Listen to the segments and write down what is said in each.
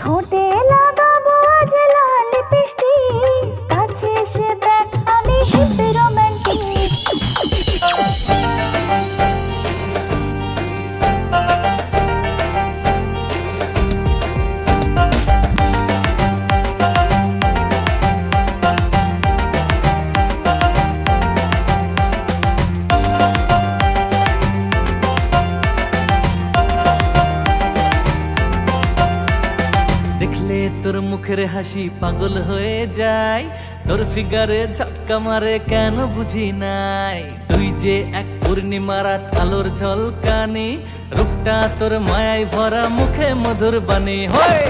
ঠোঁটে লাগাবো আজ লাল লিপস্টিক, কাছে এসে দেখ আমি হিপ রোমান্টিক। দেখলে তোর মুখের হাসি পাগল হয়ে যায়, তোর ফিগারে ঝটকা মারে কেন বুঝি নাই। তুই যে এক পূর্ণিমা রাত আলোর ঝলকানি, রূপটা তোর মায়ায় ভরা মুখে মধুর বাণী হয়।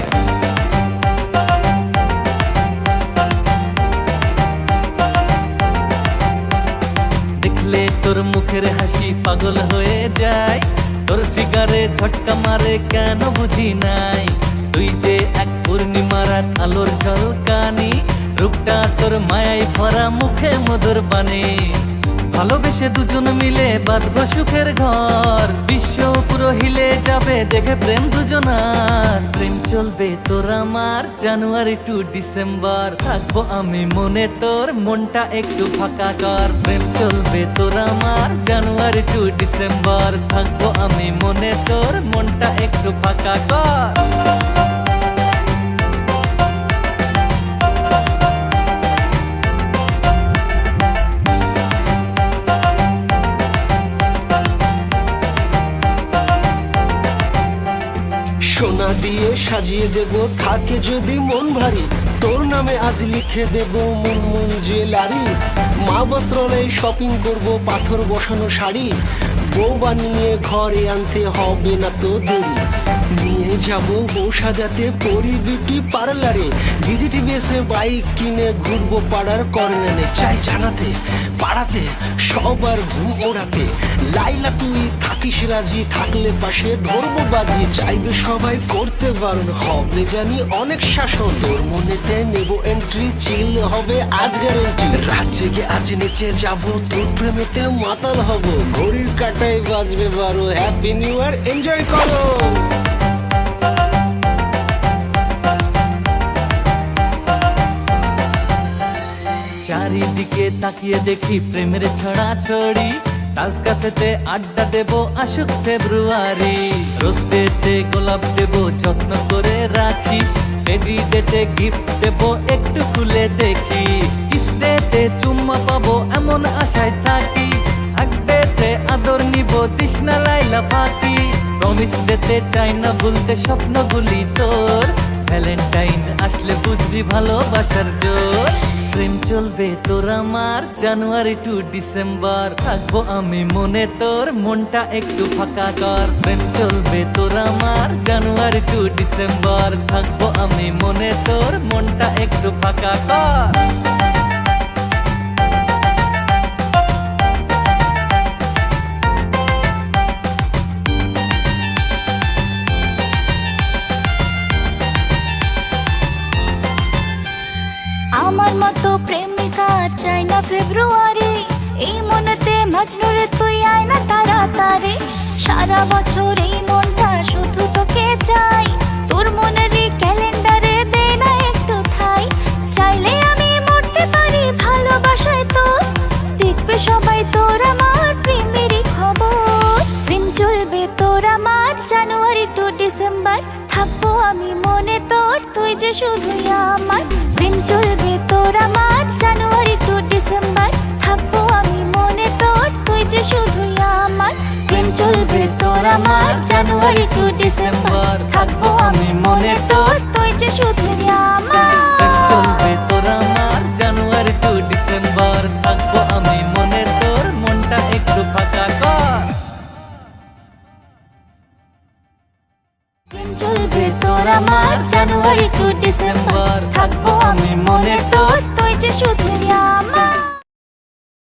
দেখলে তোর মুখের হাসি পাগল হয়ে যায়, তোর ফিগারে ঝটকা মারে কেন বুঝি নাই। তুই যে এক পূর্ণিমা রাত আলোর ঝলকানি, রূপটা তোর মায়ায় ভরা মুখে মধুর বাণী। ভালোবেসে দুজন মিলে বাঁধবো সুখের ঘর, বিশ্ব পুরো হিলে যাবে দেখে প্রেম দুজনার। প্রেম চলবে তোর আমার জানুয়ারি টু ডিসেম্বর, থাকবো আমি মনে তোর মনটা একটু ফাঁকা কর। প্রেম চলবে তোর আমার জানুয়ারি টু ডিসেম্বর, থাকবো আমি মনে তোর মনটা একটু ফাঁকা কর। সোনা দিয়ে সাজিয়ে দেব থাকে যদি মন ভারী, তোর নামে আজ লিখে দেব মুনমুন জুয়েলারি। মা বস্ত্রালয়ে শপিং করব পাথর বসানো শাড়ি, বউ বানিয়ে ঘরে আনতে হবে না তো দেরি। নিয়ে যাব বউ সাজাতে পরি বিউটি পার্লারে, ভিজিটিভি এসে বাইক কিনে ঘুরবো পাড়ার কর্নারে। চাই জানাতে পাড়াতে সবার ঘুম ওড়াতে, লাইলা তুই থাকিস রাজি, থাকলে পাশে ধরবো বাজি। চাইবে সবাই করতে বারণ, হবে জানি অনেক শাসন। তোর মনেতে নেব এন্ট্রি, চিল হবে আজ গ্যারেন্টি। রাত জেগে আজ নেচে যাব, তোর প্রেমেতে মাতাল হব। ঘড়ির কাটায় বাজবে 12, হ্যাপি নিউ ইয়ার, এনজয় করো। চারিদিকে তাকিয়ে দেখি প্রেমের ছড়াছড়ি, তাজ কাফেতে আড্ডা দেব আসুক ফেব্রুয়ারি। রোজ ডেতে গোলাপ দেব যত্ন করে রাখিস, টেডি ডেতে গিফট দেব একটু খুলে দেখিস। কিস ডেতে চুম্মা পাবো এমন আশায় থাকি, হাগ ডেতে আদর নিব তৃষ্ণা লাইলা ফাঁকি। প্রমিস ডেতে চাই না ভুলতে স্বপ্নগুলি তোর, ভ্যালেন্টাইন আসলে বুঝবি ভালোবাসার জোর। প্রেম চলবে তোর আমার জানুয়ারি টু ডিসেম্বর, থাকবো আমি মনে তোর মনটা একটু ফাঁকা কর। প্রেম চলবে তোর আমার জানুয়ারি টু ডিসেম্বর, থাকবো আমি মনে তোর মনটা একটু ফাঁকা কর। আমার মতো প্রেমিকা চাই না ফেব্রুয়ারি, এই মনেতে মজনুরে তুই আয় না তাড়াতাড়ি। সারা বছর এই মনটা শুধু তোকে চাই, তোর মনের ক্যালেন্ডারে দে না একটু ঠাই। চাইলে আমি মরতে পারি ভালোবাসায় তোর, দেখবে সবাই তোর আমার প্রেমেরই খবর। প্রেম চলবে তোর আমার জানুয়ারি টু ডিসেম্বর, থাকবো আমি মনে তোর, তুই যে শুধুই আমার। প্রেম চলবে তোর আমার জানুয়ারি টু ডিসেম্বর, থাকবো আমি মনে তোর, তুই যে শুধুই আমার। প্রেম চলবে তোর আমার জানুয়ারি টু ডিসেম্বর, থাকবো আমি মনে তোর, তুই যে শুধুই আমার। প্রেম চলবে তোর আমার জানুয়ারি টু ডিসেম্বর, থাকবো আমি মনে তোর মনটা একটু ফাঁকা কর। প্রেম চলবে তোর আমার জানুয়ারি টু ডিসেম্বর, থাকবো আমি মনে তোর, তুই যে শুধুই আমার।